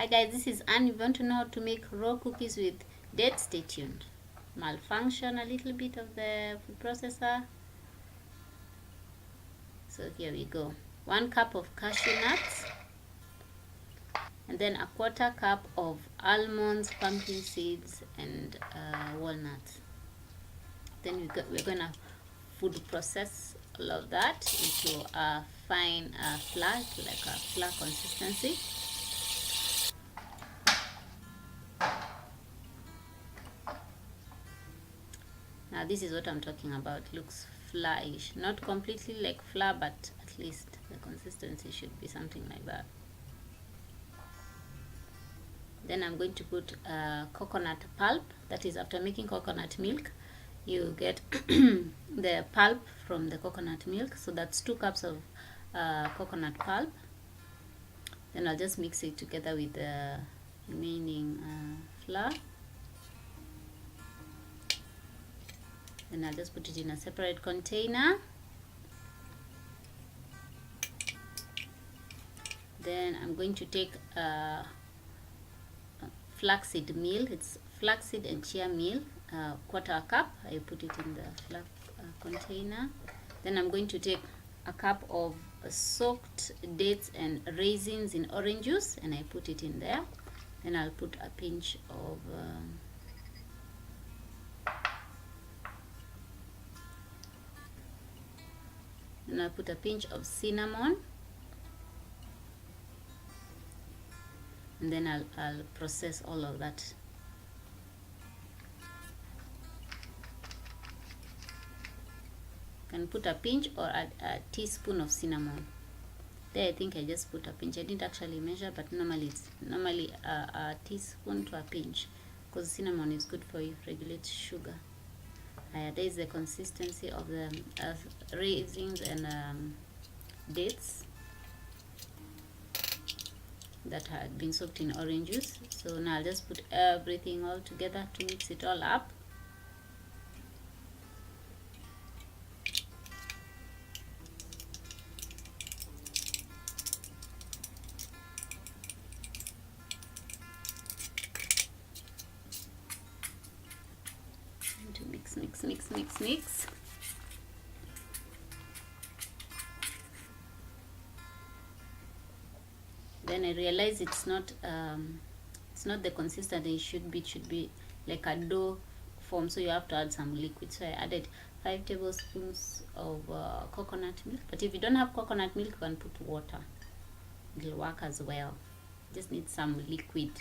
Hi guys, this is Anne. If you want to know how to make raw cookies with dates, stay tuned. Malfunction a little bit of the food processor. So here we go. 1 cup of cashew nuts, and then a 1/4 cup of almonds, pumpkin seeds, and walnuts. Then we're gonna food process all of that into a fine flour, like a flour consistency. Now this is what I'm talking about. Looks flourish, not completely like flour, but at least the consistency should be something like that. Then I'm going to put coconut pulp. That is, after making coconut milk, you get the pulp from the coconut milk. So that's 2 cups of coconut pulp. Then I'll just mix it together with the remaining flour. Then I'll just put it in a separate container. Then I'm going to take flaxseed meal. It's flaxseed and chia meal, 1/4 cup. I put it in the flax container. Then I'm going to take a cup of soaked dates and raisins in orange juice, and I put it in there. Then I'll put a pinch of and I'll put a pinch of cinnamon, and then I'll process all of that. You can put a pinch or a teaspoon of cinnamon. There I think I just put a pinch. I didn't actually measure, but normally it's a teaspoon to a pinch, because cinnamon is good for you, regulates sugar. There is the consistency of the raisins and dates that had been soaked in orange juice. So now I'll just put everything all together to mix it all up. To mix. Then I realized it's not the consistency it should be. It should be like a dough form, so you have to add some liquid. So I added 5 tablespoons of coconut milk. But if you don't have coconut milk, you can put water. It'll work as well. Just need some liquid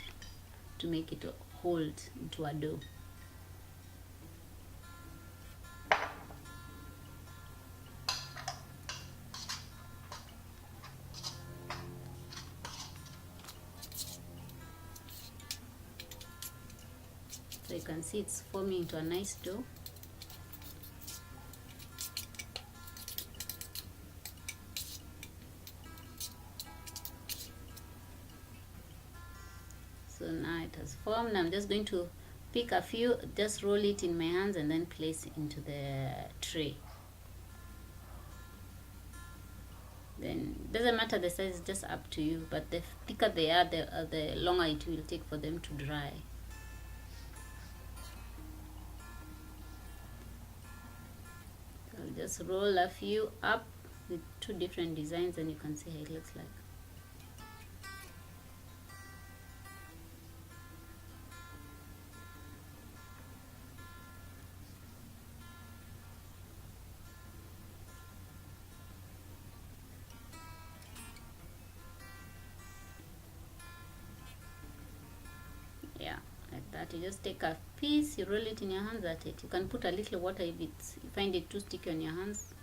to make it hold into a dough. So you can see it's forming into a nice dough. So now it has formed. I'm just going to pick a few, just roll it in my hands, and then place it into the tray. Then doesn't matter the size, it's just up to you, but the thicker they are, the longer it will take for them to dry. I'll just roll a few up with 2 different designs, and you can see how it looks like. Yeah, like that. You just take a piece, you roll it in your hands. That's it. You can put a little water if you find it too sticky on your hands.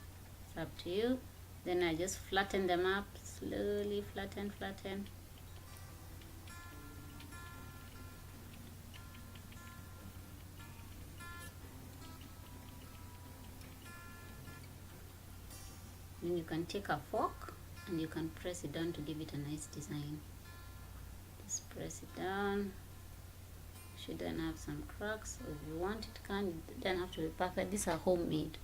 It's up to you. Then I just flatten them up slowly. Flatten. Then you can take a fork and you can press it down to give it a nice design. Just press it down. Should then have some cracks. So if you want it, it doesn't have to be perfect. These are homemade.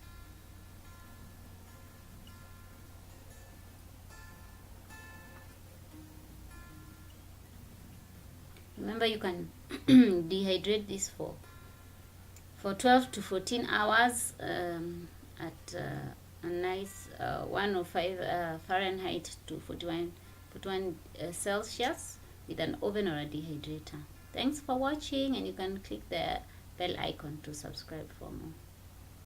Remember, you can dehydrate this for 12 to 14 hours at a nice 105 Fahrenheit to 41 Celsius with an oven or a dehydrator. Thanks for watching, and you can click the bell icon to subscribe for more.